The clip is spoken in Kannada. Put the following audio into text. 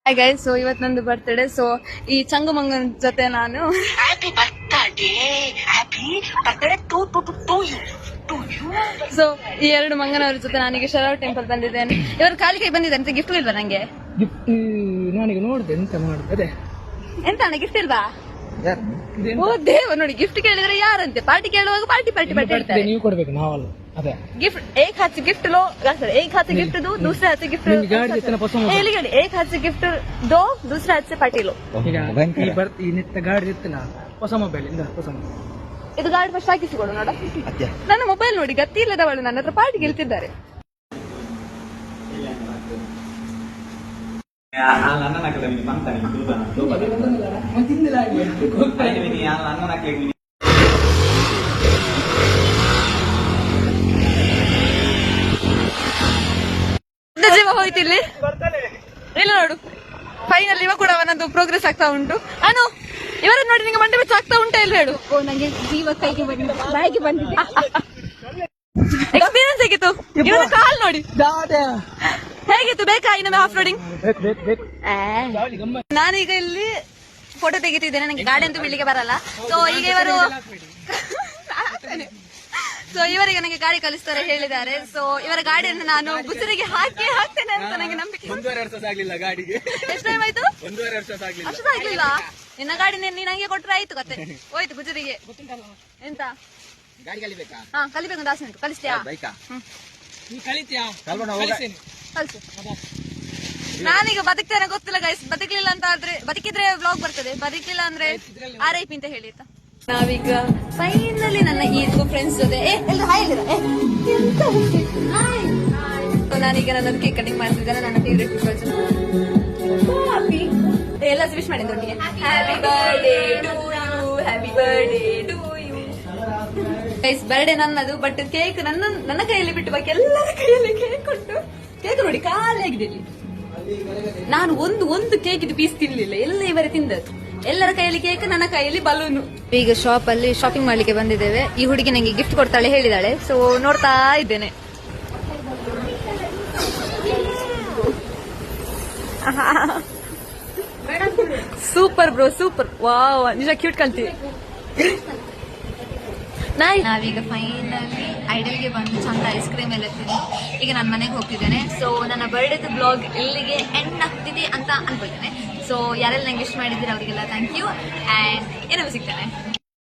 ಹಾಯ್ ಗೈಸ್, ಸೊ ಇವತ್ತು ನಂದು ಬರ್ತ್ಡೇ. ಸೊ ಈ ಚಂಗುಮಂಗನ ಜೊತೆ ನಾನು ಸೊ ಈ ಎರಡು ಮಂಗನವ್ರ ಜೊತೆ ನಾನೀಗ ಶರಾವ್ ಟೆಂಪಲ್ ಬಂದಿದ್ದೇನೆ. ಇವರು ಖಾಲಿ ಕೈ ಬಂದಿದ್ದಾರೆ ಅಂತ ಗಿಫ್ಟ್ ಇಲ್ವಾ ನಂಗೆ? ಗಿಫ್ಟ್ ನಾನೀಗ ನೋಡಿದೆ ಎಂತ ಮಾಡುತ್ತೆ. ಎಂತ ಅಣ್ಣ ಗಿಫ್ಟ್ ಇಲ್ವಾ? ಓ ದೇವ, ನೋಡಿ ಗಿಫ್ಟ್ ಕೇಳಿದ್ರೆ ಯಾರಂತೆ ಪಾರ್ಟಿ ಕೇಳುವಾಗ ಪಾರ್ಟಿ ಪಾರ್ಟಿ ಪಾರ್ಟಿ ಹೇಳ್ತಾರೆ. ನೀವು ಕೊಡ್ಬೇಕು, ನಾವಲ್ಲ. ಅದೇ गिफ्ट एक हाथ से गिफ्ट लो, एक हाथ से गिफ्ट दो, दूसरे हाथ से गिफ्ट एक हाथ से गिफ्ट दो, दूसरे हाथ से पार्टी लो. ಈ ನಿತ್ತ ಗಾಡಿ ಇತ್ತಲ್ಲ, ಹೊಸ ಮೊಬೈಲ್ ಇಂದ ಹೊಸ ಇದು ಗಾಡಿ ಫಸ್ಟ್ ಹಾಕಿಸಿಕೊಡು ನೋಡ. ನನ್ನ ಮೊಬೈಲ್ ನೋಡಿ, ಗತಿ ಇಲ್ಲದವಳು ನನ್ನ ಹತ್ರ ಪಾರ್ಟಿ ಗೆಲ್ತಿದ್ದಾರೆ. ಜೀವ ಹೋಯ್ತು ಇಲ್ಲಿ ಇಲ್ಲ ನೋಡು. ಫೈನಲ್ ಇವ ಕೂಡ ಅವನದ್ದು ಪ್ರೋಗ್ರೆಸ್ ಆಗ್ತಾ ಉಂಟು. ಅನು ಇವರ ನೋಡಿ, ನಿಂಗೆ ಮಂಡೆ ಬೆಚ್ಚ ಆಗ್ತಾ ಉಂಟಾ ಇಲ್ಲ ಹೇಳು. ಓ, ನಂಗೆ ಜೀವ ಕೈಗೆ ಬಾಯಿಗೆ ಬಂದಿದೆ. ಎಕ್ಸ್ಪೀರಿಯನ್ಸ್ ಹೇಗಿತ್ತು? ಇವನ ಕಾಲ್ ನೋಡಿ ಹೇಗಿತ್ತು? ಬೇಕಾ ಇನ್ನೊಮ್ಮೆ ಆಫ್ ರೋಡಿಂಗ್? ನಾನೀಗ ಇಲ್ಲಿ ಫೋಟೋ ತೆಗಿತಿದ್ದೇನೆ. ನಂಗೆ ಗಾಡಿ ಅಂತೂ ಬಿಡ್ಲಿಕ್ಕೆ ಬರಲ್ಲ. ಸೊ ಈಗ ಇವರಿಗೆ ನನಗೆ ಗಾಡಿ ಕಲಿಸ್ತಾರೆ ಹೇಳಿದ್ದಾರೆ. ಸೊ ಇವರ ಗಾಡಿಯನ್ನು ನಾನು ಗುಜರಿಗೆ ಹಾಕ್ತೇನೆ ಅಂತ ನನಗೆ ನಂಬಿಕೆ. 1.5 ವರ್ಷ ಆಗ್ಲಿಲ್ಲ ಗಾಡಿಗೆ. ಎಷ್ಟು ಟೈಮ್ ಆಯ್ತು? 1.5 ವರ್ಷ ಆಗ್ಲಿಲ್ಲ. ಅಷ್ಟು ಆಗ್ಲಿಲ್ಲ. ನಿನ್ನ ಗಾಡಿ ನೀನ್ ನಂಗೆ ಕೊಟ್ರೆ ಆಯ್ತು, ಕತೆ ಹೋಯ್ತು ಗುಜರಿಗೆ. ಎಂತ ಗಾಡಿ ಕಲಿಬೇಕಾ? ಹಾ, ಕಲಿಬೇಕು. 10 ಮಿನಿಟ್ ಕಲಿಸ್ತೀಯಾ? ನೀ ಕಲಿತೀಯಾ? ಕಲಿಸು. ನಾನೀಗ ಬದುಕ್ತೇನೆ ಗೊತ್ತಿಲ್ಲ ಗೈಸ್. ಬದುಕಲಿಲ್ಲ ಅಂತ ಆದ್ರೆ, ಬದುಕಿದ್ರೆ ವ್ಲಾಗ್ ಬರ್ತದೆ, ಬದುಕಲಿಲ್ಲ ಅಂದ್ರೆ RIP ಅಂತ ಹೇಳಿ. ನಾವೀಗ ಫೈನಲಿ ನನ್ನ ಈ ಫ್ರೆಂಡ್ಸ್ ಜೊತೆ ನಾನೀಗ ನನ್ನ ಕೇಕ್ ಕಟಿಂಗ್ ಮಾಡ್ತಿದ್ದೇನೆ. ನನ್ನ ಫೇವ್ರೆಟ್ ಪೀಪಲ್ಸ್ ಎಲ್ಲ ವಿಶ್ ಮಾಡಿದ್ದು ಒಟ್ಟಿಗೆ. Happy birthday to you, happy birthday to you. Guys, birthday ನನ್ನದು, ಬಟ್ ಕೇಕ್ ನನ್ನ ಕೈಯಲ್ಲಿ ಬಿಟ್ಟು ಬಾಕಿ ಎಲ್ಲರ ಕೈಯಲ್ಲಿ ಕೇಕ್ ಕೊಟ್ಟು. ಕೇಕ್ ನೋಡಿ ಖಾಲಿ ಆಗಿದೆ ಇಲ್ಲಿ. ನಾನು ಒಂದು ಕೇಕ್ ಇದು ಪೀಸ್ ತಿನ್ಲಿಲ್ಲ, ಎಲ್ಲ ಇವರೇ ತಿಂದದ್ದು. ಎಲ್ಲರ ಕೈಯಲ್ಲಿ ಕೇಕ್, ನನ್ನ ಕೈಯಲ್ಲಿ ಬಲೂನು. ಈಗ ಶಾಪ್ ಅಲ್ಲಿ ಶಾಪಿಂಗ್ ಮಾಡ್ಲಿಕ್ಕೆ ಬಂದಿದ್ದೇವೆ. ಈ ಹುಡುಗಿ ನಂಗೆ ಗಿಫ್ಟ್ ಕೊಡ್ತಾಳೆ ಹೇಳಿದಾಳೆ. ಸೊ ನೋಡ್ತಾ ಇದ್ದೇನೆ. Super bro, super. ವಾವ್, ನಿಜ ಕ್ಯೂಟ್ ಕಲ್ತೀವಿ. ನಾವೀಗ ಫೈನಲಿ ಐಡಲ್ಗೆ ಬಂದು ಚಂದ ಐಸ್ ಕ್ರೀಮ್ ಎಲ್ಲ ತಿಂದು ಈಗ ನನ್ನ ಮನೆಗೆ ಹೋಗ್ತಿದ್ದೇನೆ. ಸೊ ನನ್ನ ಬರ್ಡೇದು ಬ್ಲಾಗ್ ಇಲ್ಲಿಗೆ ಎಂಡ್ ಆಗ್ತಿದೆ ಅಂತ ಅನ್ಕೊಳ್ತೇನೆ. ಸೊ ಯಾರೆಲ್ಲ ನಂಗೆ ವಿಶ್ ಮಾಡಿದ್ದೀರಾ ಅವರಿಗೆಲ್ಲ ಥ್ಯಾಂಕ್ ಯು. ಆ್ಯಂಡ್ ಏನೋ ಸಿಗ್ತೇನೆ.